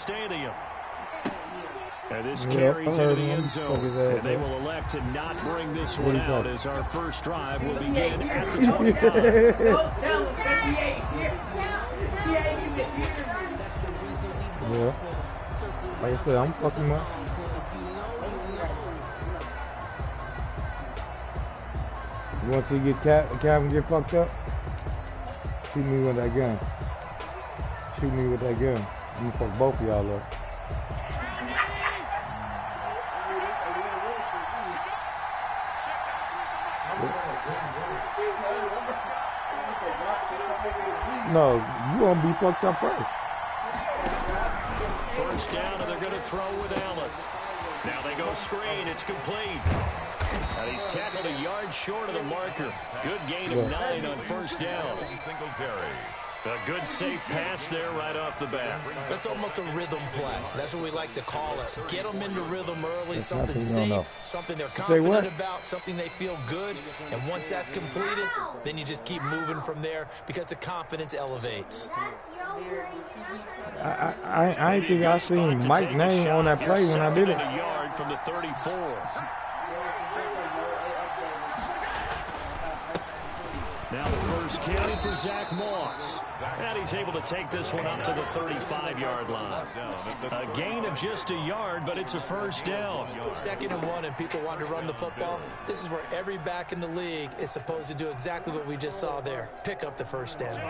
stadium. And this carries into the end zone. And they will elect to not bring this one out as our first drive will begin at the 25. Yeah. Like I said, I'm fucking up. You want to see Calvin get fucked up? Shoot me with that gun. Shoot me with that gun. I'm gonna fuck both of y'all up. No, you gonna be fucked up first. First down, and they're going to throw with Allen. Now they go screen. It's complete. And he's tackled a yard short of the marker. Good gain of 9 on first down. A good safe pass there right off the bat. That's almost a rhythm play. That's what we like to call it. Get them into rhythm early, something safe, something they're confident about, something they feel good. And once that's completed, then you just keep moving from there because the confidence elevates. I ain't think I seen Mike's name on that play when I did it. A yard from the 34. Now the first carry for Zach Moss. And he's able to take this one up to the 35-yard line. A gain of just a yard, but it's a first down. 2nd and 1, and people want to run the football. This is where every back in the league is supposed to do exactly what we just saw there. Pick up the first down.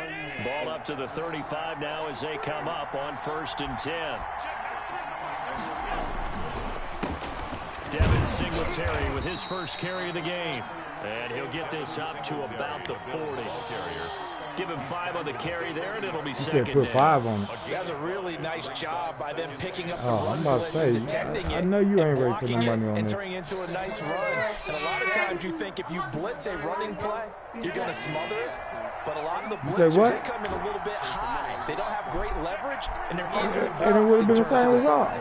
Ball up to the 35 now as they come up on 1st and 10. Devin Singletary with his first carry of the game. And he'll get this up to about the 40. Give him 5 on the carry there, and it'll be second down. Put 5 on it. He has a really nice job by them picking up the I'm run about blitz to say, and detecting I know you ain't ready to put no money on and this. turning into a nice run. And a lot of times you think if you blitz a running play, you're going to smother it. But a lot of the blitzers, they come in a little bit high. They don't have great leverage, and they're easily blocked. And it would have been the same result.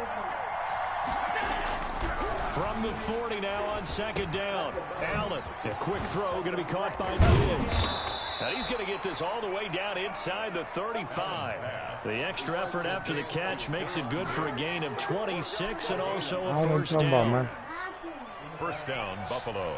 From the 40 now on 2nd down. Allen, a quick throw, going to be caught by Diggs. And he's going to get this all the way down inside the 35. The extra effort after the catch makes it good for a gain of 26 and also a first down. Man. First down, Buffalo.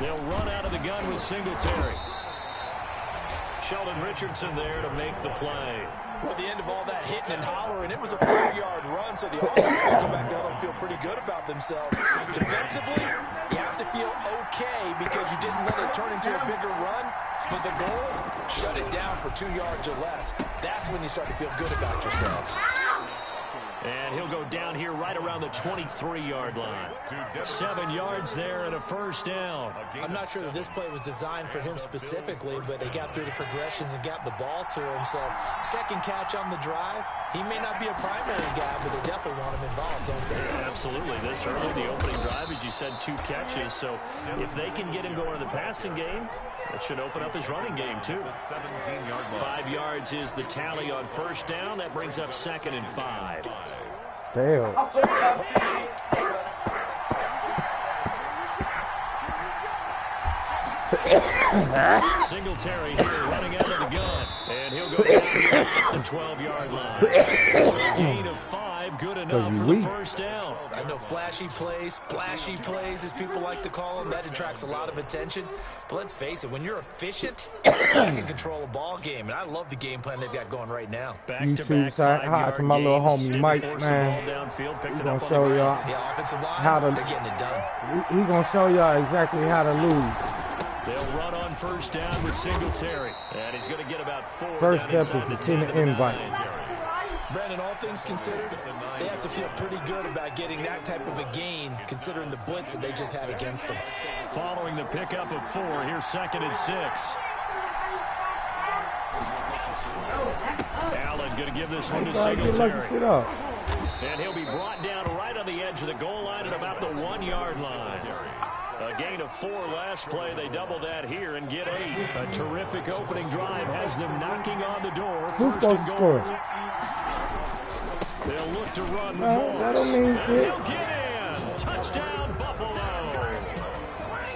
They'll run out of the gun with Singletary. Sheldon Richardson there to make the play. Well, the end of all that hitting and hollering, it was a 4-yard run, so the offense can go back there and feel pretty good about themselves. Defensively, you have to feel okay because you didn't let it turn into a bigger run. But the goal, shut it down for 2 yards or less. That's when you start to feel good about yourselves. And he'll go down here right around the 23-yard line. 7 yards there and a first down. I'm not sure that this play was designed for him specifically, but they got through the progressions and got the ball to him. So, second catch on the drive. He may not be a primary guy, but they definitely want him involved, don't they? Absolutely. This early, the opening drive, as you said, 2 catches. So, if they can get him going in the passing game, that should open up his running game, too. 5 yards is the tally on first down. That brings up 2nd and 5. Damn. Singletary here running out of the gun. And he'll go down here at the 12-yard line. A gain of 5, good enough for the first down. I know flashy plays, splashy plays, as people like to call them, that attracts a lot of attention. But let's face it, when you're efficient, you can control a ball game. And I love the game plan they've got going right now. Back-to-back 5-yard to my little homie Mike, man. He's going to show y'all how to, they're getting it done. He's going to show y'all exactly how to lose. They'll run on first down with Singletary. And he's going to get about 4 First down step inside is the 10 to to the the invite. 9. Brandon, all things considered, they have to feel pretty good about getting that type of a gain, considering the blitz that they just had against them. Following the pickup of 4, here's 2nd and 6. Allen going to give this one to Singletary. And he'll be brought down right on the edge of the goal line at about the 1-yard line. A gain of 4 last play. They double that here and get 8. A terrific opening drive has them knocking on the door. First and goal. They'll look to run with that don't mean Moss. shit. He'll get in. Touchdown, Buffalo.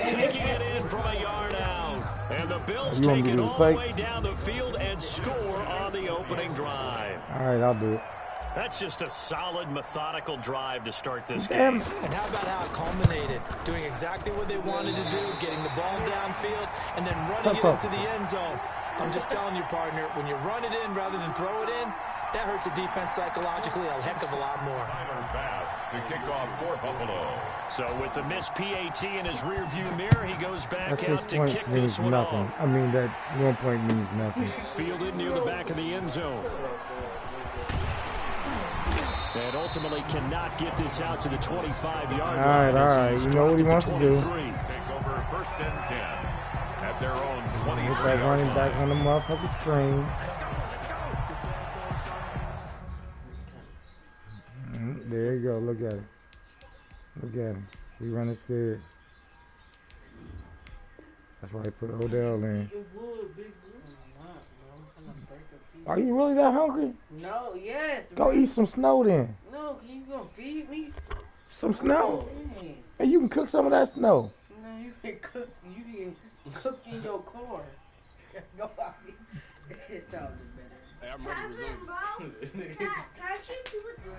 Taking it in from a yard out. And the Bills take it all the way down the field and score on the opening drive. All right, I'll do it. That's just a solid, methodical drive to start this Damn. game. And how about how it culminated? Doing exactly what they wanted to do, getting the ball downfield, and then running it into the end zone. I'm just telling you, partner, when you run it in rather than throw it in, that hurts a defense psychologically a heck of a lot more. Final pass to kick off for Buffalo. So with the missed PAT in his rearview mirror, he goes back That out 6 to points kick means this one nothing. off. I mean, that 1 point means nothing. Fielded near the back of the end zone. And ultimately cannot get this out to the 25-yard line. All right. You know what he wants to do. Take over 1st and 10 at their own 23. Get that running back on the motherfucking screen. There you go. Look at him. Look at him. He running scared. That's why he put Odell in. Are you really that hungry? No, yes. Go eat some snow then. No, you gonna feed me? Some snow. Yeah. And you can cook some of that snow. No, you can cook. You can cook in your car. Go out. It's all better. Hey, I'm ready to resume. Can I shoot you with this?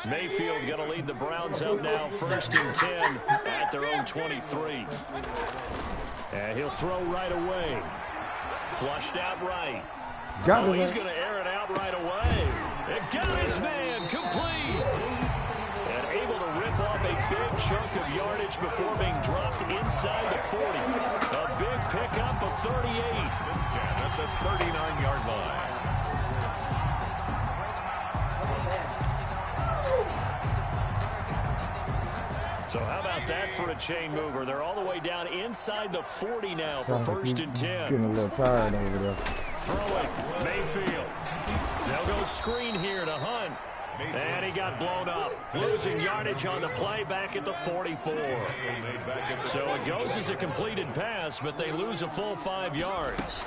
Mayfield going to lead the Browns up now, 1st and 10 at their own 23. And he'll throw right away. Flushed out right. He's going to air it out right away. And got his man complete. And able to rip off a big chunk of yardage before being dropped inside the 40. A big pickup of 38. At the 39-yard line. So how about that for a chain mover? They're all the way down inside the 40 now for 1st and 10. Getting a little tired over there. Throw it, Mayfield. They'll go screen here to Hunt. And he got blown up. Losing yardage on the play back at the 44. So it goes as a completed pass, but they lose a full 5 yards.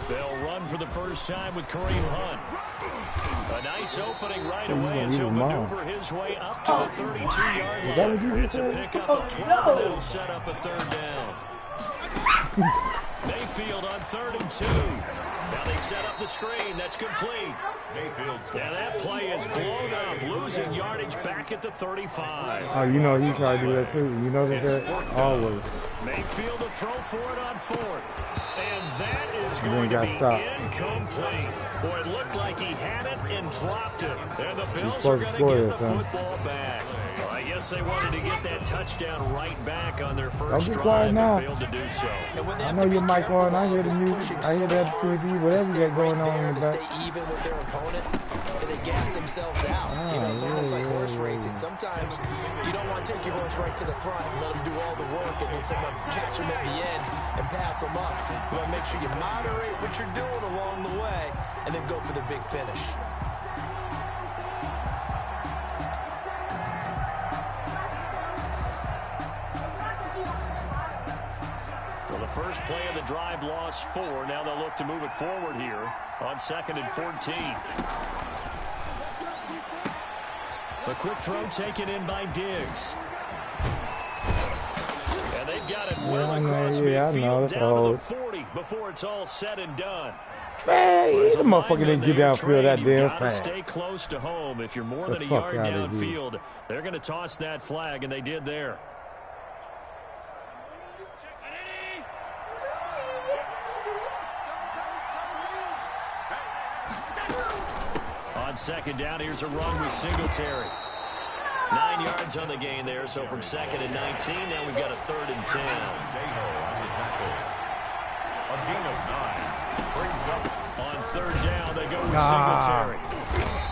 They'll run for the first time with Kareem Hunt. A nice opening right away as he'll maneuver his way up to the 32-yard line. It's a pickup of 12, and that'll set up a 3rd down. Mayfield on 3rd and 2. Now they set up the screen. That's complete. Now that play is blown up, losing yardage back at the 35. Oh, you know he tried to do that too. You know that always. Mayfield to throw for it on 4th. And that is going to be incomplete. Boy, it looked like he had it and dropped it. And the Bills are going to get the football back. Well, I guess they wanted to get that touchdown right back on their first drive and failed to do so. I know your mic on. I hear the music. I hear that TV, whatever you got going on in the back. Stay even with their opponent, and they gas themselves out. You know, it's almost like horse racing. Sometimes you don't want to take your horse right to the front and let them do all the work, and then someone catch them at the end and pass them up. You want to make sure you moderate what you're doing along the way, and then go for the big finish. Well, the first play of the drive lost 4. Now they'll look to move it forward here on 2nd and 14. The quick throw taken in by Diggs. And they've got it well across midfield down to the 40 before it's all said and done. Man, the motherfucker didn't get downfield that damn fast. Stay close to home. If you're more than a yard downfield, they're going to toss that flag, and they did there. On 2nd down, here's a run with Singletary. 9 yards on the gain there, so from 2nd and 19, now we've got a 3rd and 10. A gain of 9 brings up. On 3rd down, they go with Singletary.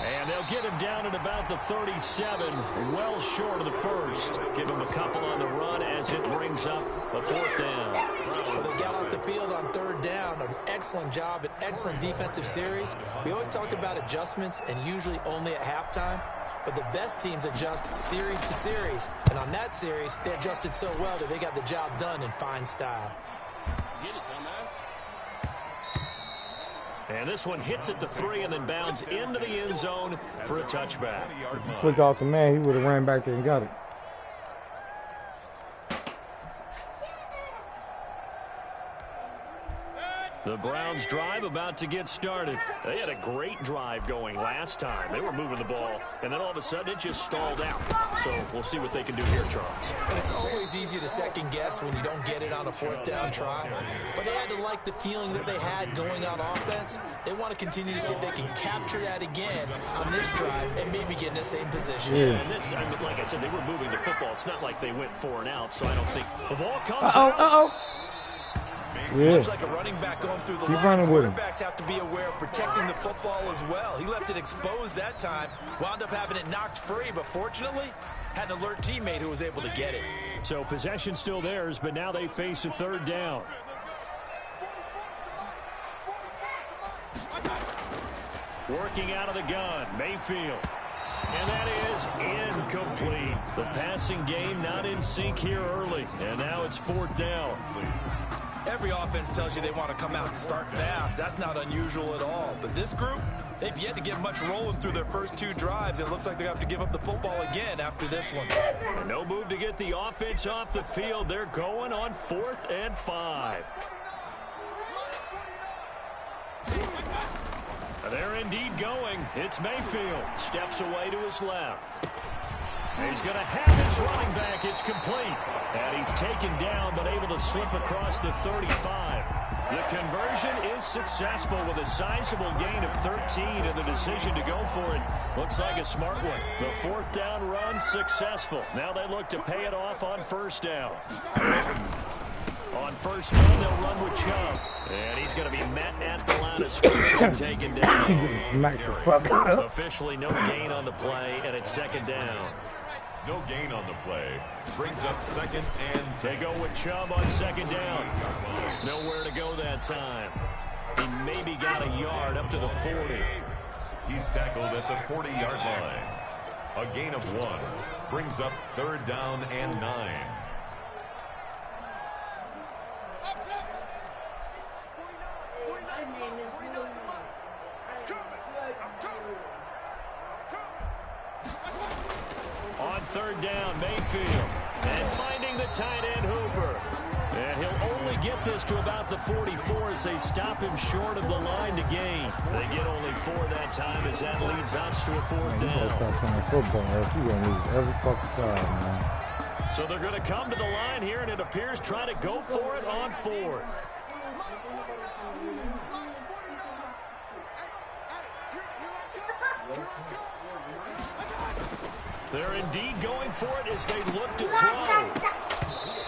And they'll get him down at about the 37, well short of the first. Give him a couple on the run as it brings up a 4th down. Well, they got off the field on 3rd down. An excellent job, an excellent defensive series. We always talk about adjustments and usually only at halftime. But the best teams adjust series to series. And on that series, they adjusted so well that they got the job done in fine style. Get it, dumbass. And this one hits at the 3 and then bounds into the end zone for a touchback. Click off the man, he would have ran back there and got it. The Browns drive about to get started. They had a great drive going last time. They were moving the ball, and then all of a sudden it just stalled out. So we'll see what they can do here, Charles. And it's always easy to second guess when you don't get it on a 4th down try. But they had to like the feeling that they had going on offense. They want to continue to see if they can capture that again on this drive and maybe get in the same position. Yeah, and it's, I mean, like I said, they were moving the football. It's not like they went 4 and out, so I don't think the ball comes out. Yeah. Looks like a running back going through the line. Quarterbacks have to be aware of protecting the football as well. He left it exposed that time, wound up having it knocked free, but fortunately had an alert teammate who was able to get it. So possession still theirs, but now they face a 3rd down. Working out of the gun, Mayfield. And that is incomplete. The passing game not in sync here early, and now it's 4th down. Every offense tells you they want to come out and start fast. That's not unusual at all. But this group, they've yet to get much rolling through their first 2 drives. It looks like they have to give up the football again after this one. And no move to get the offense off the field. They're going on 4th and 5. They're indeed going. It's Mayfield. Steps away to his left. He's going to have his running back. It's complete. And he's taken down but able to slip across the 35. The conversion is successful with a sizable gain of 13, and the decision to go for it looks like a smart one. The 4th down run successful. Now they look to pay it off on 1st down. On 1st down, they'll run with Chubb. And he's going to be met at the line of scrimmage and taken down. Smack the fuck up. Officially no gain on the play, and it's 2nd down. No gain on the play. Brings up 2nd and 10. They go with Chubb on 2nd down. Nowhere to go that time. He maybe got a yard up to the 40. He's tackled at the 40-yard line. A gain of 1. Brings up 3rd down and 9. On 3rd down, Mayfield. And finding the tight end, Hooper. And he'll only get this to about the 44 as they stop him short of the line to gain. They get only 4 that time as that leads us to a 4th down. So they're going to come to the line here, and it appears trying to go for it on 4th. They're indeed going for it as they look to throw.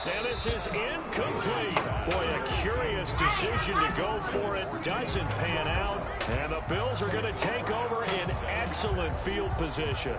And this is incomplete. Boy, a curious decision to go for it. Doesn't pan out. And the Bills are going to take over in excellent field position.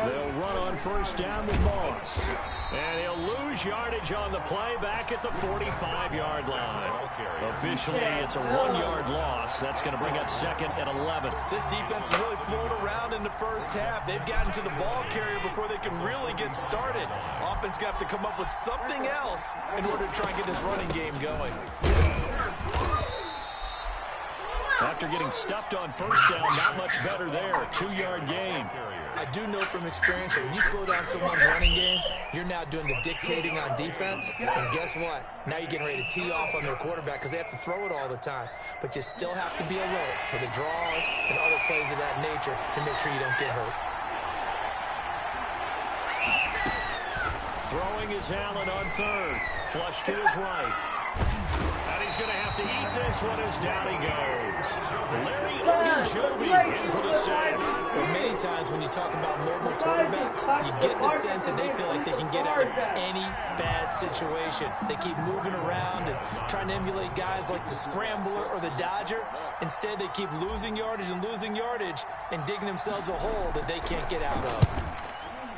They'll run on 1st down with Moss. And he'll lose yardage on the play back at the 45-yard line. Officially, it's a 1-yard loss. That's going to bring up 2nd and 11. This defense has really flown around in the first half. They've gotten to the ball carrier before they can really get started. Offense going to have to come up with something else in order to try and get this running game going. After getting stuffed on 1st down, not much better there. 2-yard gain. I do know from experience that when you slow down someone's running game, you're now doing the dictating on defense. And guess what? Now you're getting ready to tee off on their quarterback because they have to throw it all the time. But you still have to be alert for the draws and other plays of that nature to make sure you don't get hurt. Throwing is Allen on 3rd. Flush to his right. And he's going to have to eat this one as down he goes. Larry Joby in for the sack. Well, many times when you talk about mobile quarterbacks, you get the sense that they feel like they can get out of any bad situation. They keep moving around and trying to emulate guys like the Scrambler or the Dodger. Instead, they keep losing yardage and digging themselves a hole that they can't get out of.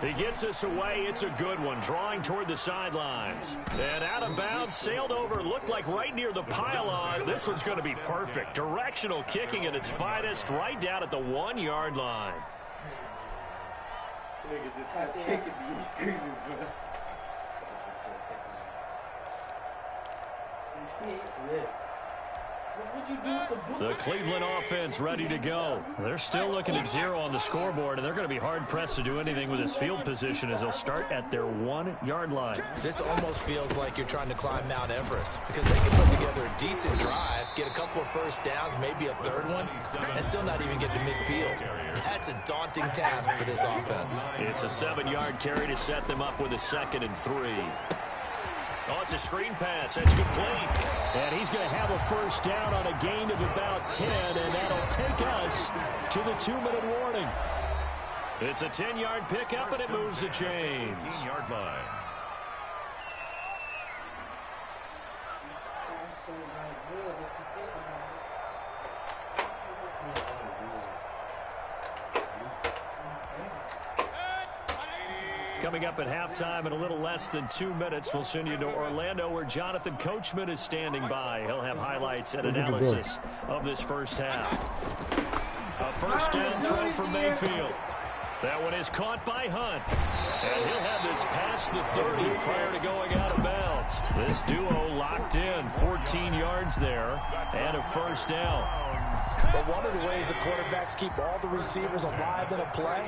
He gets us away. It's a good one. Drawing toward the sidelines. And out of bounds, sailed over, looked like right near the pylon. This one's going to be perfect. Directional kicking at its finest, right down at the 1-yard line. The Cleveland offense ready to go. They're still looking at 0 on the scoreboard, and they're going to be hard-pressed to do anything with this field position as they'll start at their 1-yard line. This almost feels like you're trying to climb Mount Everest because they can put together a decent drive, get a couple of first downs, maybe a third one, and still not even get to midfield. That's a daunting task for this offense. It's a 7-yard carry to set them up with a 2nd and 3. Oh, it's a screen pass. That's complete. And he's going to have a first down on a gain of about 10, and that'll take us to the 2-minute warning. It's a 10-yard pickup, and it moves the chains. 15-yard line. Coming up at halftime in a little less than 2 minutes, we'll send you to Orlando where Jonathan Coachman is standing by. He'll have highlights and analysis of this first half. A first down throw for Mayfield. That one is caught by Hunt. And he'll have this past the 30 prior to going out of bounds. This duo locked in, 14 yards there, and a first down. But one of the ways the quarterbacks keep all the receivers alive in a play,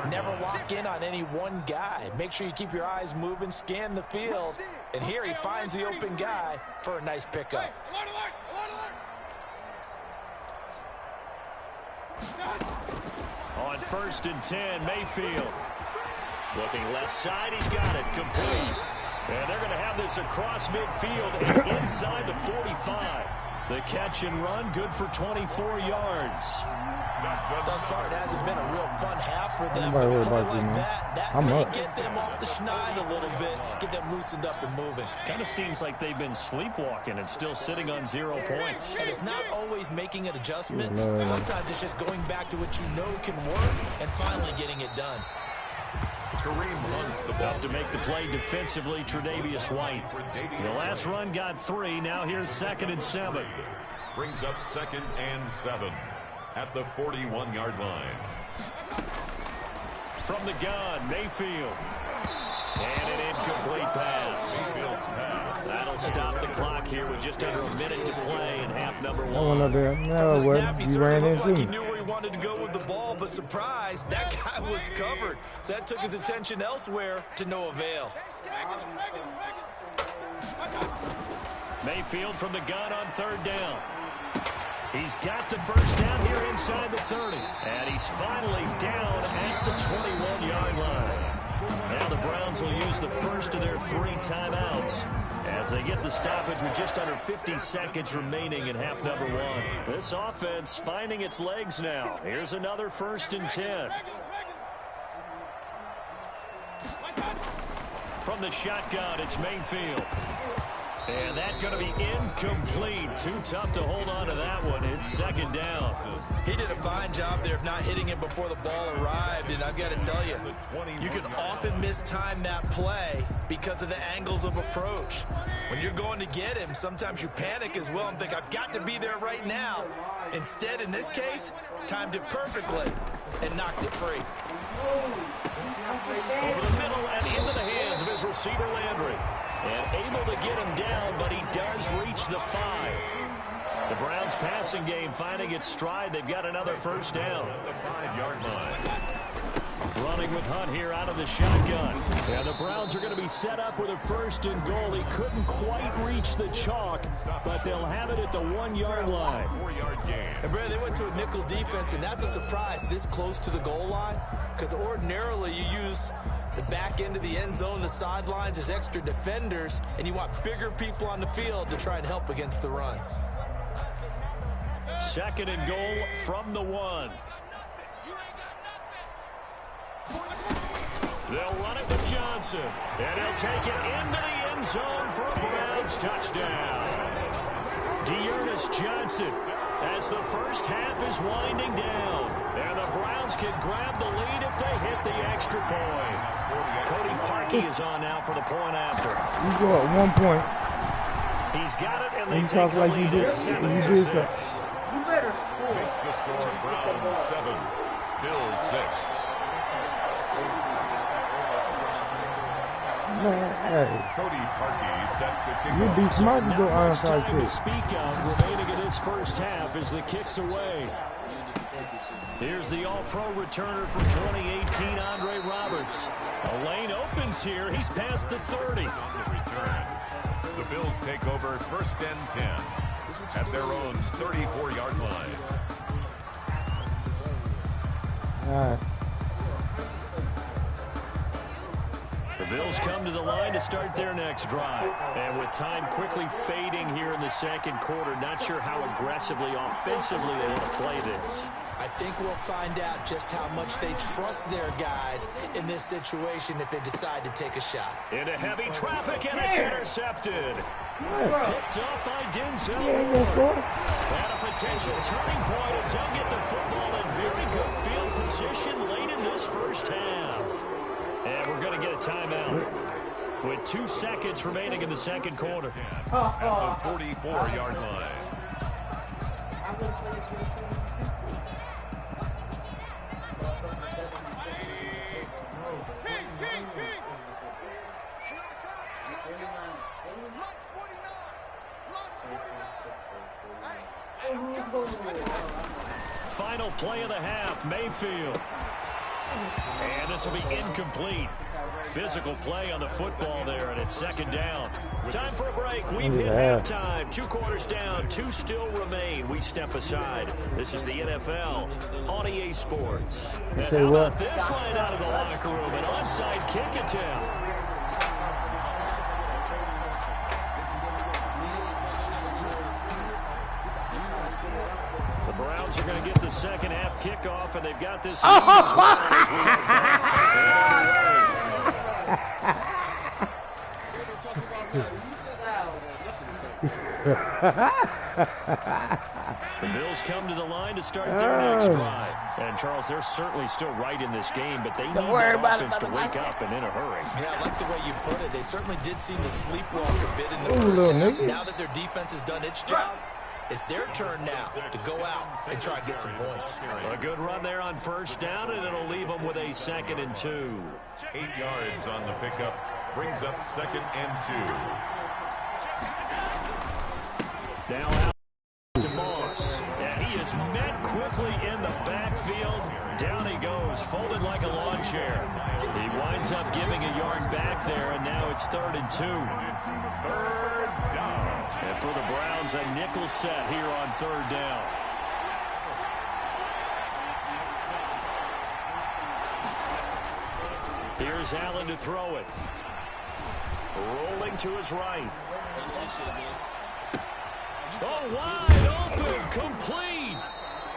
never lock in on any one guy. Make sure you keep your eyes moving, scan the field, and here he finds the open guy for a nice pickup. On 1st and 10, Mayfield. Looking left side, he's got it, complete. And they're going to have this across midfield and inside the 45. The catch and run, good for 24 yards. Thus far, it hasn't been a real fun half for them. But a play like that may get them off the schneid a little bit, get them loosened up and moving. Kind of seems like they've been sleepwalking and still sitting on 0 points. And it's not always making an adjustment. Sometimes it's just going back to what you know can work and finally getting it done. Up to make the play defensively, Tre'Davious White. The last run got 3. Now here's 2nd and 7. Brings up 2nd and 7 at the 41-yard line. From the gun, Mayfield. And an incomplete pass. That'll stop the clock here with just under a minute to play in half number 1. No, what? You ran into like he knew where he wanted to go with the ball, but surprise, that guy was covered. So that took his attention elsewhere to no avail. Mayfield from the gun on 3rd down. He's got the first down here inside the 30. And he's finally down at the 21-yard line. Now the Browns will use the first of their 3 timeouts as they get the stoppage with just under 50 seconds remaining in half number 1. This offense finding its legs now. Here's another 1st and 10. From the shotgun, it's Mayfield. And that's going to be incomplete. Too tough to hold on to that one. It's 2nd down. He did a fine job there of not hitting him before the ball arrived. And I've got to tell you, you can often mistime that play because of the angles of approach. When you're going to get him, sometimes you panic as well and think, I've got to be there right now. Instead, in this case, timed it perfectly and knocked it free. Over the middle and into the hands of his receiver, Landry. And able to get him down, but he does reach the 5. The Browns passing game finding its stride. They've got another first down. The 5-yard line. Running with Hunt here out of the shotgun. And the Browns are going to be set up with a 1st and goal. He couldn't quite reach the chalk, but they'll have it at the 1-yard line. 4-yard gain. And Brad, they went to a nickel defense, and that's a surprise this close to the goal line, because ordinarily you use the back end of the end zone, the sidelines as extra defenders, and you want bigger people on the field to try and help against the run. Second and goal from the 1. They'll run it with Johnson, and he'll take it into the end zone for a Browns touchdown. Dearness Johnson, as the first half is winding down, and the Browns can grab the lead if they hit the extra point. Cody Parkey is on now for the point after. You go up 1 point. He's got it, and they You take talk the like lead you at did. 7-6. You better score. Makes the score Browns 7, Bills 6. Hey, Cody Parkey set to kick you'd be off. smart to go Not much onside time to kick. speak of remaining in this first half as the kick's away. Here's the all-pro returner from 2018, Andre Roberts. A lane opens here. He's past the 30. On the return, the Bills take over 1st and 10 at their own 34-yard line. All right. The Bills come to the line to start their next drive. And with time quickly fading here in the second quarter, not sure how aggressively, offensively they want to play this. I think we'll find out just how much they trust their guys in this situation if they decide to take a shot. Into heavy traffic, and it's intercepted. Picked up by Denzel. And a potential turning point as he'll get the football in very good field position late in this first half. And we're going to get a timeout with 2 seconds remaining in the second quarter. At the 44-yard line. I'm going to play this. Final play of the half, Mayfield. And this will be incomplete. Physical play on the football there, and it's second down. Time for a break. We've hit halftime. 2 quarters down, 2 still remain. We step aside. This is the NFL on EA Sports. And how about this line out of the locker room? An onside kick attempt. The Browns are going to get the second half kickoff, and they've got this lead as well as we have The Bills come to the line to start their next drive. And, Charles, they're certainly still right in this game, but they need that offense to wake up and in a hurry. Yeah, I like the way you put it. They certainly did seem to sleepwalk a bit in the first half. Now that their defense has done its job, it's their turn now to go out and try and get some points. A good run there on first down, and it'll leave them with a 2nd and 2. 8 yards on the pickup. Brings up 2nd and 2. Now out to Moss. And he is met quickly in the backfield. Down he goes, folded like a lawn chair. He winds up giving a yard back there, and now it's 3rd and 2. 3rd down. And for the Browns, a nickel set here on 3rd down. Here's Allen to throw it. Rolling to his right. Oh, wide open, complete.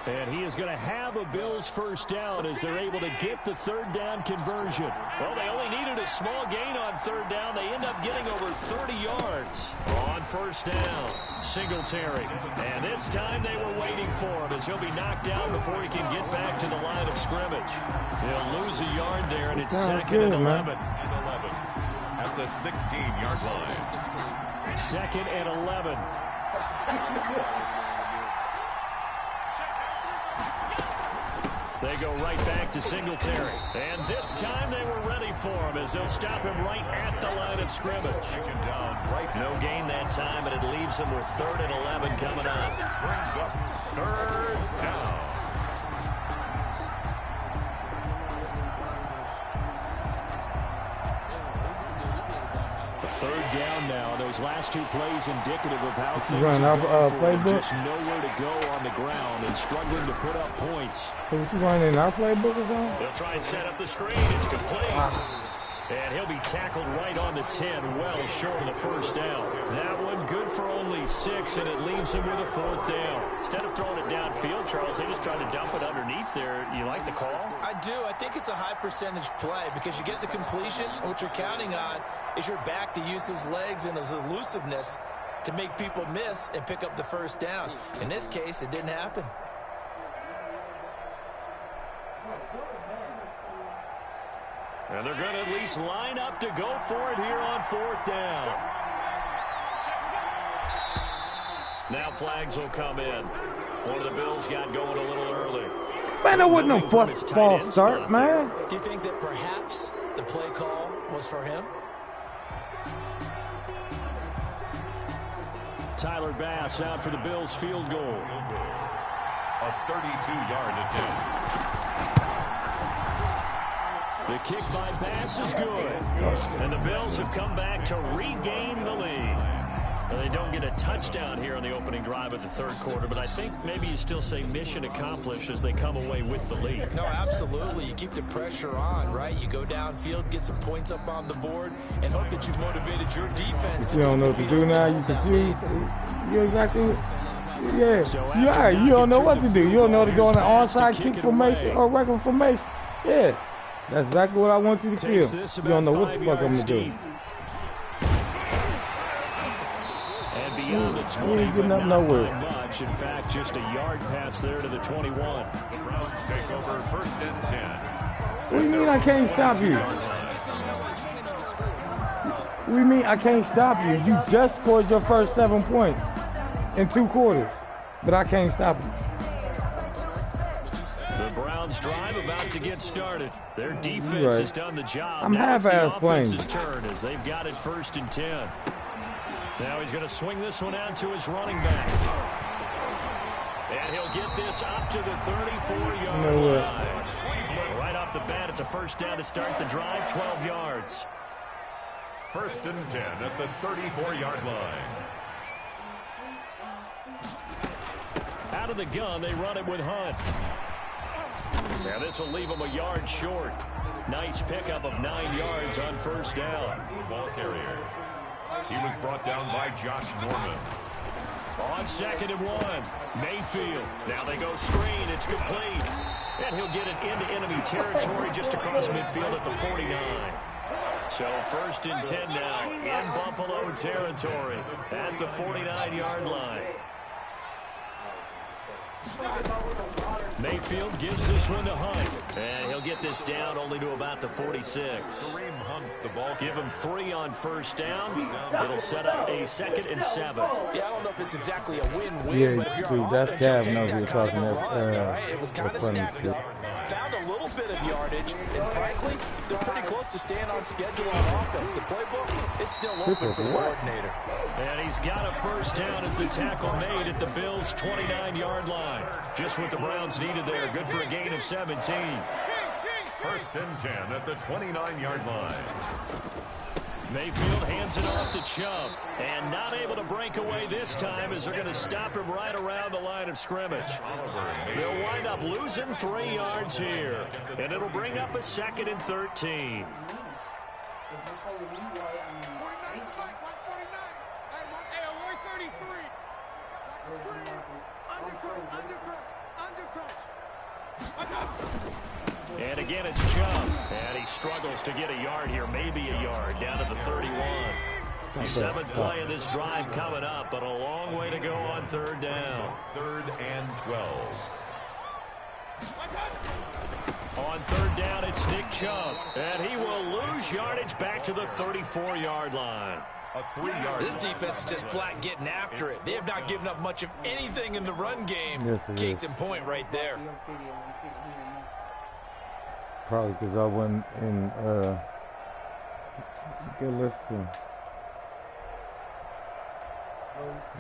And he is going to have a Bills first down as they're able to get the 3rd down conversion. Well, they only needed a small gain on 3rd down. They end up getting over 30 yards on first down. Singletary. And this time they were waiting for him as he'll be knocked down before he can get back to the line of scrimmage. He'll lose a yard there, and it's 2nd and 11. At the 16-yard line. 2nd and 11. They go right back to Singletary. And this time they were ready for him as they'll stop him right at the line of scrimmage. No gain that time, and it leaves him with 3rd and 11 coming up. Brings up 3rd down. Third down now. Those last 2 plays indicative of how things running are our going for him. playbook? Just nowhere to go on the ground and struggling to put up points. So what you running in our playbook or something? They'll try and set up the screen. It's complete. And he'll be tackled right on the 10, well short of the first down. That one good for only 6, and it leaves him with a 4th down. Instead of throwing it downfield, Charles, they just tried to dump it underneath there. You like the call? I do. I think it's a high percentage play because you get the completion. What you're counting on is your back to use his legs and his elusiveness to make people miss and pick up the first down. In this case, it didn't happen. And they're going to at least line up to go for it here on 4th down. Now flags will come in. One of the Bills got going a little early. Man, that wasn't no false start, man. Do you think that perhaps the play call was for him? Tyler Bass out for the Bills field goal. A 32-yard attempt. The kick by Bass is good. And the Bills have come back to regain the lead. Well, they don't get a touchdown here on the opening drive of the 3rd quarter, but I think maybe you still say mission accomplished as they come away with the lead. No, absolutely. You keep the pressure on, right? You go downfield, get some points up on the board, and hope that you've motivated your defense. You don't know what to do now. You confused. You exactly. Yeah. So You don't know what to do. You don't know to go on an onside kick formation or regular formation. Yeah. That's exactly what I want you to feel. You don't know what the fuck I'm going to do. And beyond the 20, you ain't getting up but nowhere. not by much. In fact, just a yard pass there to the 21. The Browns take over 1st and 10. What do you mean I can't stop you? What do you mean I can't stop you? You just scored your first 7 points in 2 quarters, but I can't stop you. The Browns drive about to get started. Their defense has done the job. I'm now it's the half-ass playing. offense's turn as they've got it 1st and 10. Now he's going to swing this one out to his running back. And he'll get this up to the 34-yard line. Right off the bat, it's a 1st down to start the drive, 12 yards. 1st and 10 at the 34-yard line. Out of the gun, they run it with Hunt. Now this will leave him a yard short. Nice pickup of 9 yards on 1st down. Ball carrier. He was brought down by Josh Norman. On 2nd and 1, Mayfield. Now they go screen. It's complete. And he'll get it into enemy territory just across midfield at the 49. So 1st and 10 now in Buffalo territory at the 49-yard line. Mayfield gives this one to Hunt. And he'll get this down only to about the 46. Give him 3 on 1st down. It'll set up a 2nd and 7. Yeah, I don't know if it's exactly a win-win, Yeah, but if you're dude, on that's offense, Cav you knows take we're that kind talking of that, run, right? It was kind of funny stacked shit. up. Found a little bit of yardage, and frankly, they're pretty close to staying on schedule on offense. The playbook is still open for the coordinator. And he's got a 1st down as the tackle made at the Bills' 29-yard line. Just what the Browns needed there. Good for a gain of 17. 1st and 10 at the 29-yard line. Mayfield hands it off to Chubb. And not able to break away this time as they're going to stop him right around the line of scrimmage. They'll wind up losing 3 yards here. And it'll bring up a 2nd and 13. And again, it's Chubb. And he struggles to get a yard here, maybe a yard, down to the 31. 7th play of this drive coming up, but a long way to go on 3rd down. 3rd and 12. On 3rd down, it's Nick Chubb. And he will lose yardage back to the 34-yard line. A 3-yard. This defense is just flat getting after it. They have not given up much of anything in the run game. Yes, it Case is. in point right there. Probably because I wasn't in good listen.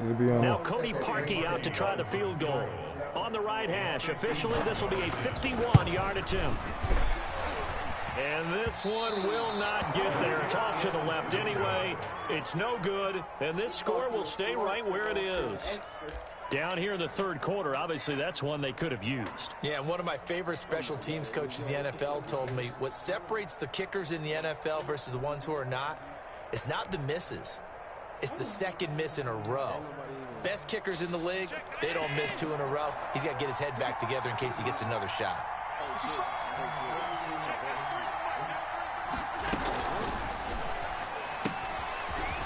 It'll be on. Now Cody Parkey out to try the field goal. On the right hash. Officially, this will be a 51-yard attempt. And this one will not get there. It's off to the left anyway. It's no good. And this score will stay right where it is. Down here in the third quarter, obviously that's one they could have used. Yeah, and one of my favorite special teams coaches in the NFL told me what separates the kickers in the NFL versus the ones who are not is not the misses. It's the second miss in a row. Best kickers in the league, they don't miss 2 in a row. He's got to get his head back together in case he gets another shot.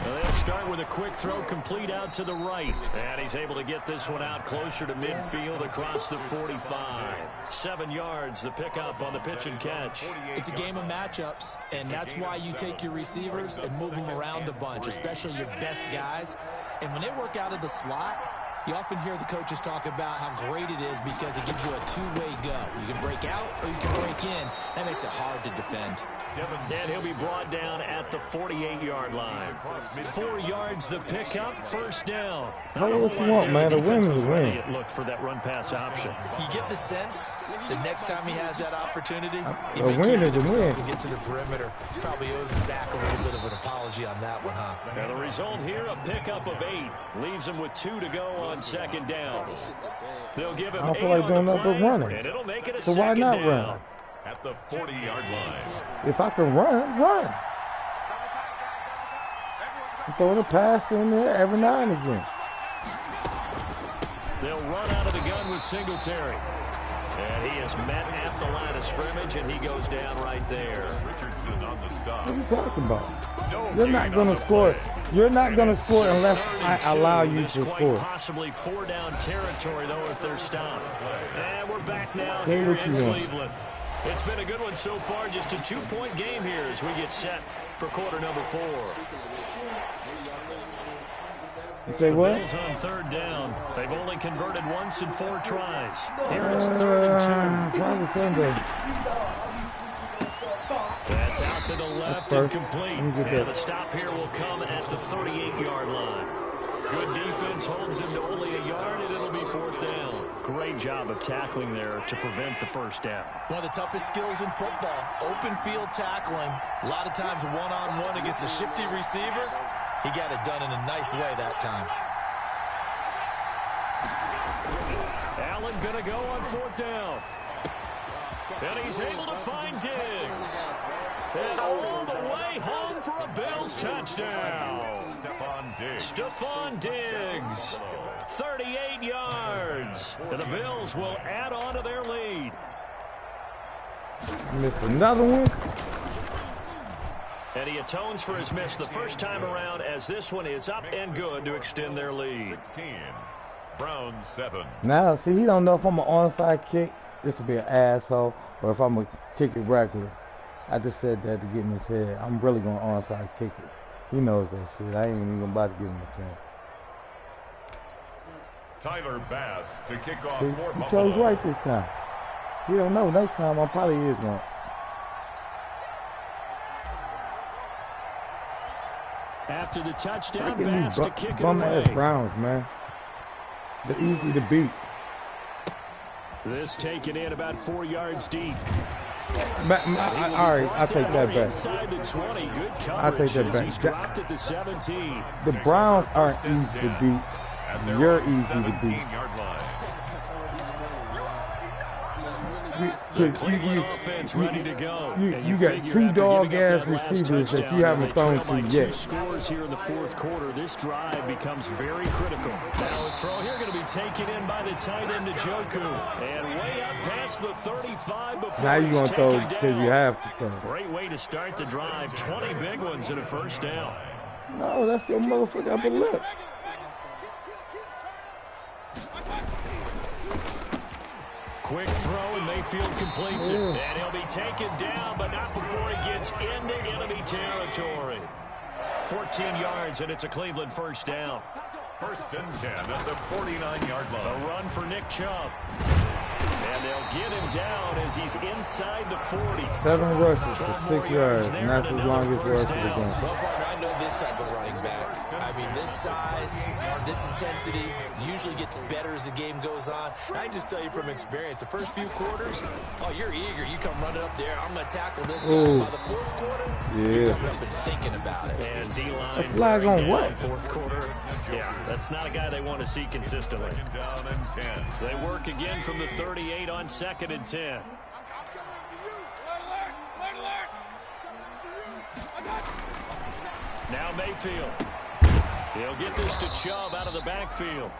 They'll start with a quick throw complete out to the right. And he's able to get this one out closer to midfield across the 45. 7 yards, the pickup on the pitch and catch. It's a game of matchups, and that's why you take your receivers and move them around a bunch, especially your best guys. And when they work out of the slot, you often hear the coaches talk about how great it is because it gives you a two-way go. You can break out or you can break in. That makes it hard to defend. And he'll be brought down at the 48-yard line. 4 yards the pickup, first down. Tell me what you want, man. The win is a win. Look for that run-pass option. You get the sense the next time he has that opportunity, he a may win keep it is a himself win. and get to the perimeter. Probably owes his back a little bit of an apology on that one, huh? Now the result here, a pickup of 8. Leaves him with 2 to go on second down. They'll give him I don't 8 feel like on doing the nothing but play, running. and it'll make it a So why second not down. run? At the 40-yard line. If I can run. Throw the pass in there every now and again. They'll run out of the gun with Singletary. And he is met at the line of scrimmage, and he goes down right there. Richardson on the stop. What are you talking about? No You're not gain going on to the score. play. You're not going to score So unless third I and two. allow you This to quite score. possibly 4-down territory, though, if they're stopped. And we're back now Hey, here what in you doing? Cleveland. It's been a good one so far. Just a 2-point game here as we get set for quarter number 4. You say The what? Bills on third down. They've only converted once in 4 tries. Here it's 3rd and 2. Probably Sunday. That's out to the left That's and first. complete. Let me get And that. the stop here will come at the 38-yard line. Good defense holds him to only a yard, and it'll be 4th down. Great job of tackling there to prevent the first down. One of the toughest skills in football, open field tackling. A lot of times one-on-one against a shifty receiver. He got it done in a nice way that time. Allen going to go on 4th down. And he's able to find Diggs. And all the way home for a Bills touchdown. Stephon Diggs. 38 yards. And the Bills will add on to their lead. Missed another one. And he atones for his miss the first time around as this one is up and good to extend their lead. 16. Browns 7. Now, see, he don't know if I'm an onside kick just to be an asshole or if I'm going to kick it regular. I just said that to get in his head. I'm really going to onside kick it. He knows that shit. I ain't even about to give him a chance. Tyler Bass to kick off See, for he Buffalo. chose right this time. He don't know. Next time, I probably is going to. After the touchdown, Look at Bass these to kick it bum-ass away. Browns, man. They're easy to beat. This taken in about 4 yards deep. All right, I'll take that back. Inside the 20. Good I'll take coverage that as back. he's dropped at the 17. The Browns aren't easy to beat. And they're You're on easy to beat. 17-yard line. The Cleveland offense ready to go. And you got figure two after giving dog-ass up that last receivers that touchdown, you haven't they thrown trail by to 2 yet. scores here in the 4th quarter. This drive becomes very critical. Now a throw here going to be taken in by the tight end Njoku. And way up past the 35 before Now you're he's going to throw taken because you down. have to throw. Great way to start the drive. 20 big ones and a first down. No, that's your motherfucker upper lip. Quick throw, and Mayfield completes it. And he'll be taken down, but not before he gets into enemy territory. 14 yards, and it's a Cleveland first down. 1st and 10 at the 49-yard line. A run for Nick Chubb. And they'll get him down as as he's inside the 40. 7 rushes for 6 yards, and that's his longest rush of the game. Well, partner, I know this type of running back. I mean, this size, this intensity usually gets better as the game goes on. And I can just tell you from experience, the first few quarters, oh, you're eager. You come running up there. I'm going to tackle this guy. Ooh. By the fourth quarter, you're coming up and thinking about it. And D-line flag on what? Fourth quarter. Yeah, that's not a guy they want to see consistently. Second down and 10. They work again from the 38 on 2nd and 10. Now Mayfield. He'll get this to Chubb out of the backfield.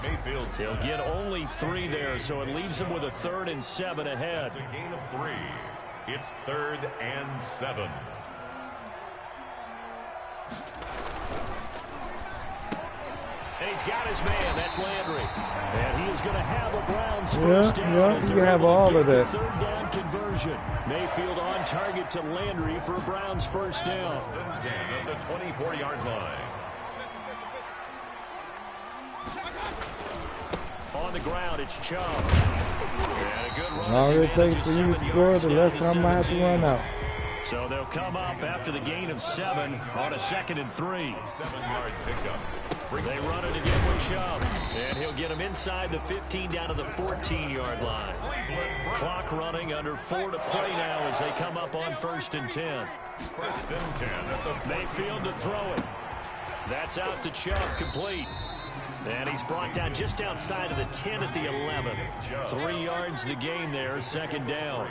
Mayfield. He'll get only 3 there, so it leaves him with a 3rd and 7 ahead. It's a gain of 3. It's 3rd and 7. And he's got his man. That's Landry. And he is going to have a Browns first down. Yeah, you can have all of that. 3rd down conversion. Mayfield on target to Landry for a Browns first down. 10 at the 24-yard line. On the ground, it's Chubb. And a good run. The longer it takes for you to score, the less time I have to run out. So they'll come up after the gain of 7 on a 2nd and 3. 7-yard pickup. They run it again with Chubb. And he'll get him inside the 15 down to the 14-yard line. Clock running under 4 to play now as they come up on 1st and 10. 1st and 10 at the Mayfield to throw it. That's out to Chubb, complete. And he's brought down just outside of the 10 at the 11. 3 yards the gain there, 2nd down.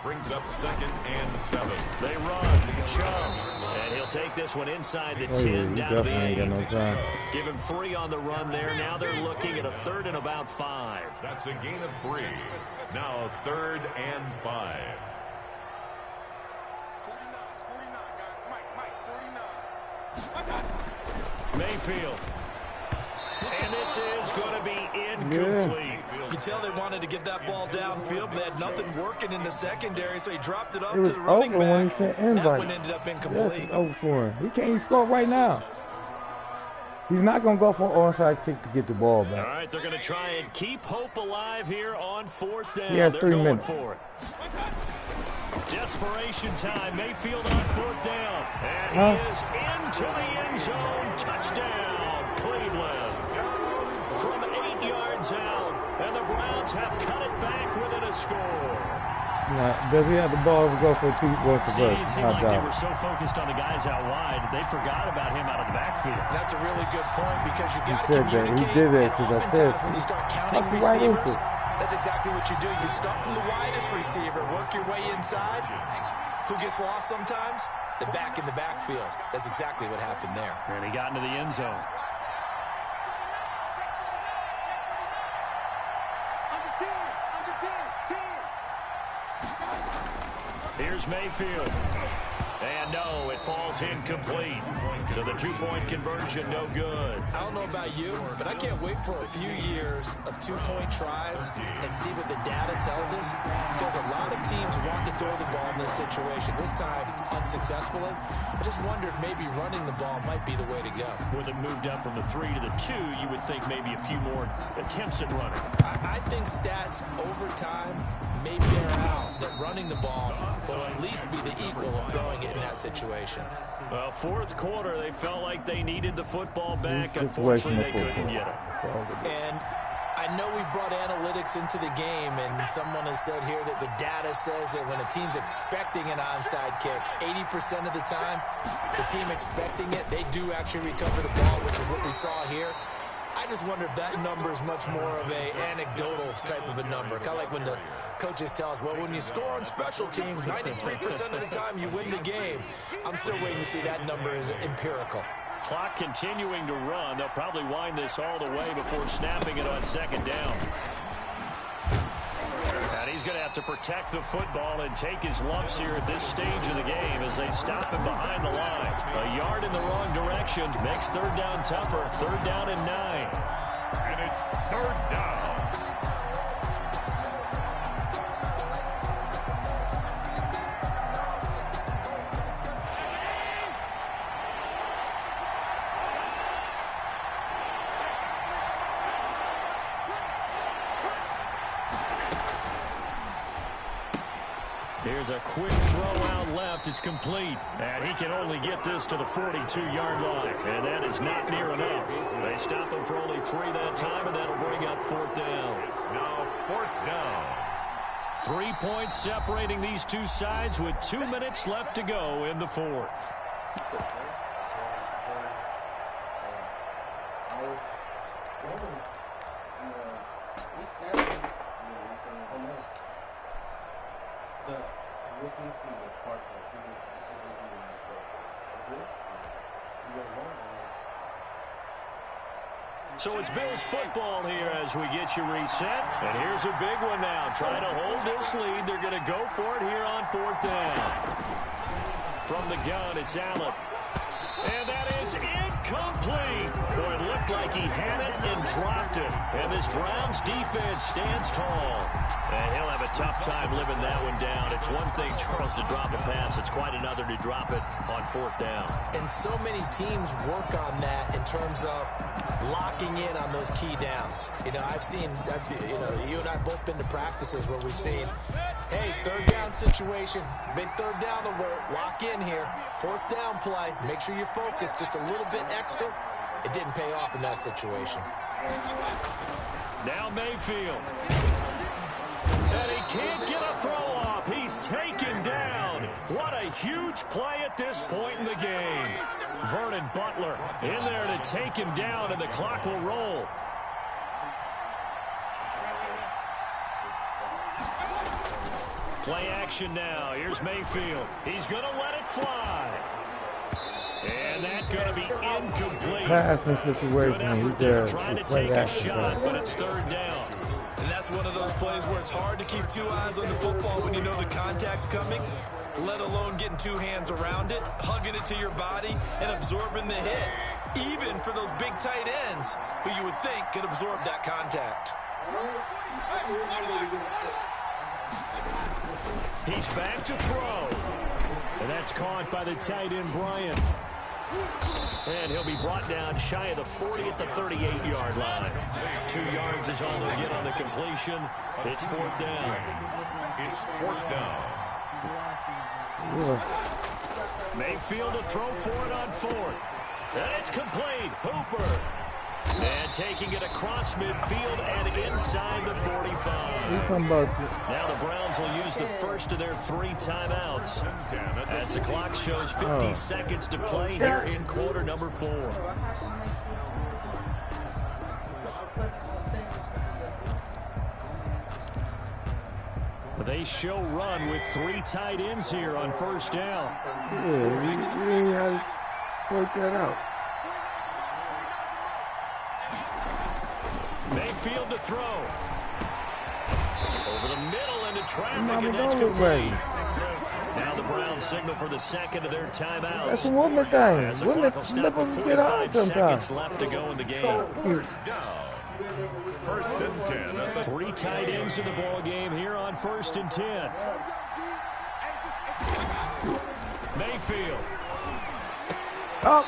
brings up 2nd and 7. They run. Chubb. And he'll take this one inside the 10 down to the 8. Give him 3 on the run there. Now they're looking at a 3rd and about 5. That's a gain of 3. Now 3rd and 5. Mayfield. And this is going to be incomplete. You can tell they wanted to get that ball downfield, but they had nothing working in the secondary, so he dropped it up It was to the running over when he back. said That invite. one ended up Yes, incomplete. it's over for him. He can't even start right now. He's not going to go for an onside kick to get the ball All back. right, they're going to try and keep hope alive here on 4th down. He has They're 3 going minutes. for it. Desperation time. Mayfield on 4th down. And he is into the end zone. Touchdown, Cleveland. From 8 yards out. And the Browns have cut it back within a score. Now, does he have the ball to go for a 2-point See, it conversion? seemed like they were so focused on the guys out wide, they forgot about him out of the backfield. That's a really good point because you got to said that. He communicate. did that and 'cause I oftentimes said when you start counting tuck it right into receivers, it. that's exactly what you do. You start from the widest receiver, work your way inside. Who gets lost sometimes? The back in the backfield. That's exactly what happened there. And he got into the end zone. Here's Mayfield. And no, it falls incomplete. So the 2-point conversion, no good. I don't know about you, but I can't wait for a few years of 2-point tries and see what the data tells us. Because a lot of teams want to throw the ball in this situation, this time unsuccessfully. I just wonder if maybe running the ball might be the way to go. With it moved up from the 3 to the 2, you would think maybe a few more attempts at running. I think stats over time may bear out that running the ball will at least be the equal of throwing it in that situation. Well, 4th quarter, they felt like they needed the football back. Unfortunately, they couldn't get it. And I know we brought analytics into the game, and someone has said here that the data says that when a team's expecting an onside kick, 80% of the time, the team expecting it, they do actually recover the ball, which is what we saw here. I just wonder if that number is much more of a anecdotal type of a number. Kind of like when the coaches tell us, well, when you score on special teams, 93% of the time you win the game. I'm still waiting to see that number is empirical. Clock continuing to run. They'll probably wind this all the way before snapping it on 2nd down. And he's going to have to protect the football and take his lumps here at this stage of the game as they stop him behind the line. A yard in the wrong direction makes 3rd down tougher. 3rd down and 9. And it's 3rd down. Here's a quick throw out left. It's complete. And he can only get this to the 42-yard line. And that is not near enough. They stop him for only 3 that time, and that'll bring up 4th down. It's now 4th down. 3 points separating these two sides with 2 minutes left to go in the 4th. So it's Bills football here as we get you reset. And here's a big one now. Trying to hold this lead. They're going to go for it here on 4th down. From the gun, it's Allen. And that is incomplete. Boy, it looked like he had it and dropped it. And this Browns defense stands tall. And he'll have a tough time living that one down. It's one thing, Charles, to drop a pass. It's quite another to drop it on 4th down. And so many teams work on that in terms of locking in on those key downs. You know, you and I both been to practices where we've seen, hey, 3rd down situation, big 3rd down alert, lock in here, 4th down play, make sure you focus just a little bit extra. It didn't pay off in that situation. Now Mayfield. And he can't get a throw off. He's taken down. What a huge play at this point in the game. Vernon Butler in there to take him down, and the clock will roll. Play action now. Here's Mayfield. He's going to let it fly. And that's going to be incomplete. Passing situation. He's there. Trying to take a shot, but it's 3rd down. And that's one of those plays where it's hard to keep 2 eyes on the football when you know the contact's coming, let alone getting 2 hands around it, hugging it to your body, and absorbing the hit. Even for those big tight ends who you would think could absorb that contact. He's back to throw. And that's caught by the tight end, Bryant. And he'll be brought down shy of the 40 at the 38-yard line. 2 yards is all they'll get on the completion. It's 4th down. It's 4th down. Yeah. Mayfield to throw for it on 4th. And it's complete. Hooper. And taking it across midfield and inside the 45. Now the Browns will use the first of their 3 timeouts as the clock shows 50 seconds to play here in quarter number 4. They show run with 3 tight ends here on 1st down. Yeah, you ain't had to work that out. Mayfield to throw. Over the middle into traffic, and that's complete. Now the Browns signal for the 2nd of their timeouts. That's a woman thing. As the Women clock will stop with 45 seconds left to go in the game. 1st down. 1st and 10. 3 tight ends in the ball game here on 1st and 10. Mayfield. Oh,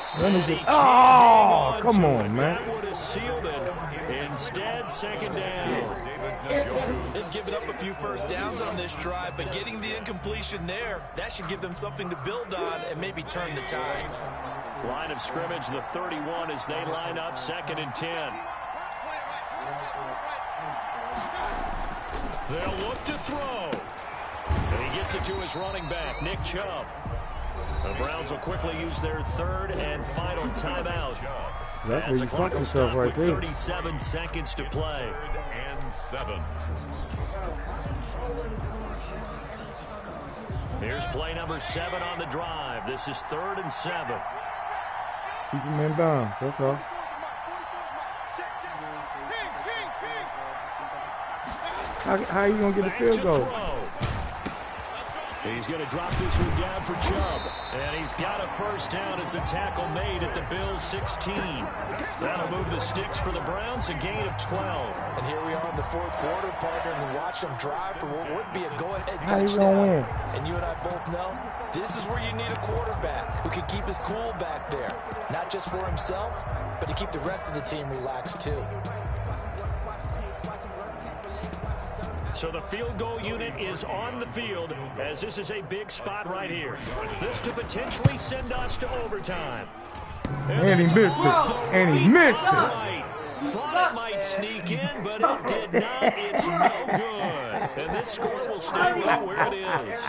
come on, man. That would have sealed it. Instead, 2nd down. They've given up a few 1st downs on this drive, but getting the incompletion there, that should give them something to build on and maybe turn the tide. Line of scrimmage, the 31 as they line up 2nd and 10. They'll look to throw. And he gets it to his running back, Nick Chubb. The Browns will quickly use their 3rd and final timeout. That's as where the you clock fuck will yourself stop right with there. 37 seconds to play. 3rd and 7. Here's play number 7 on the drive. This is 3rd and 7. Keep him in bounds, that's all. How you going to get the field goal? He's going to drop this one down for Chubb. And he's got a 1st down as a tackle made at the Bills' 16. That'll move the sticks for the Browns, a gain of 12. And here we are in the 4th quarter, partner, and watch them drive for what would be a go-ahead How you touchdown. gonna win? And you and I both know this is where you need a quarterback who can keep his cool back there. Not just for himself, but to keep the rest of the team relaxed too. So the field goal unit is on the field as this is a big spot right here. This to potentially send us to overtime. And he missed it. And he missed it. Right. Thought it might sneak in, but it did not. It's no good. And this score will stay right where it is.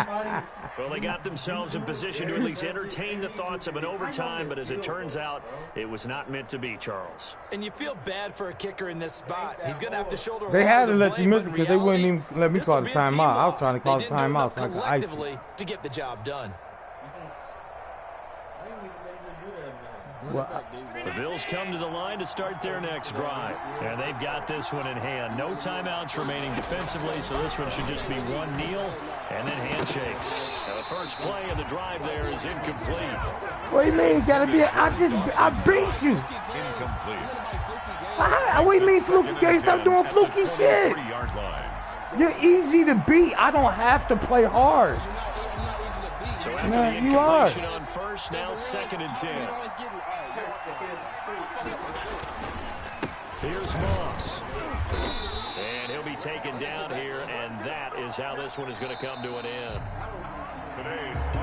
Well, they got themselves in position to at least entertain the thoughts of an overtime, but as it turns out, it was not meant to be, Charles. And you feel bad for a kicker in this spot. He's going to have to shoulder. They had to let you miss it because they wouldn't even let me call the timeout. I was trying to call the timeout so I could ice it. To get the job done. Well, the Bills come to the line to start their next drive. And they've got this one in hand. No timeouts remaining defensively, so this one should just be one kneel and then handshakes. Now the first play of the drive there is incomplete. What do you mean? Gotta be. I beat you. Incomplete. What do you mean, fluky? You can't stop doing fluky shit. You're easy to beat. I don't have to play hard. So after the incompletion on first, now 2nd and 10. Here's Moss. And he'll be taken down here, and that is how this one is going to come to an end.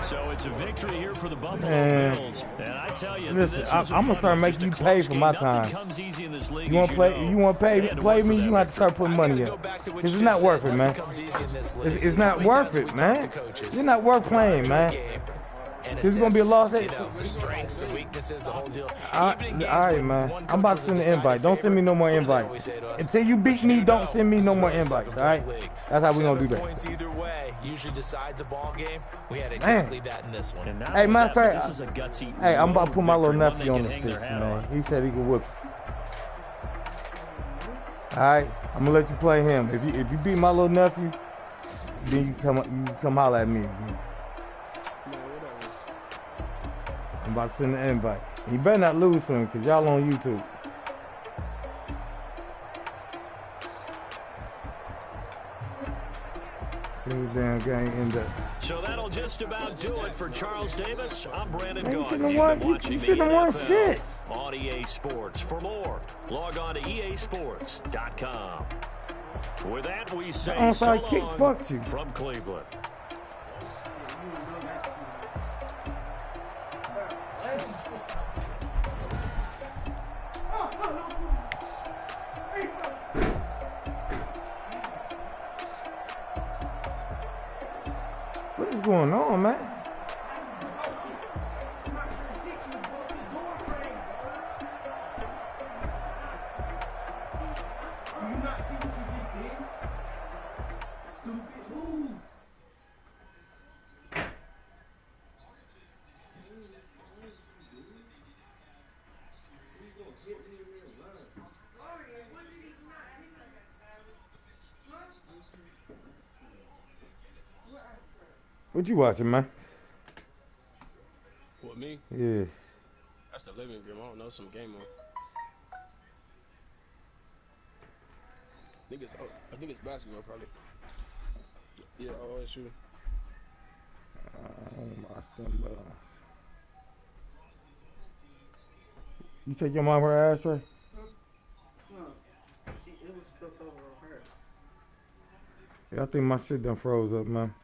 So it's a victory here for the Buffalo Bills. And I tell you, listen, I'm gonna start making you pay for my time. You want to play? You want to play me? You have to start putting money in. Cause it's not worth it, man. It's not worth it, man. It's not worth playing, man. This is gonna be a loss. The strengths, the weaknesses, the whole deal. All right, man. I'm about to send an invite. Don't send me no more invites. Until you beat me, don't send me no more invites. All right? That's how we gonna do that. Points either way usually decides a ball game. We had exactly that in this one. Hey, matter of fact, hey, I'm about to put my little nephew on the sticks, man. He said he could whip. All right, I'm gonna let you play him. If you beat my little nephew, then you come holler at me again. I'm about to send an invite. You better not lose to him because y'all on YouTube. See the damn game end up. So that'll just about do it for Charles Davis. I'm Brandon Man, Gaudin. you shouldn't have won shit. On EA Sports. For more, log on to easports.com. With that, we say onside kick fucked you. From Cleveland. What is going on, man? What you watching, man? What, me? Yeah. That's the living room. I don't know, some game on. I think it's basketball, probably. Yeah, it's true. You take your mom her ass, right? No. It was stuck over her. Yeah, I think my shit done froze up, man.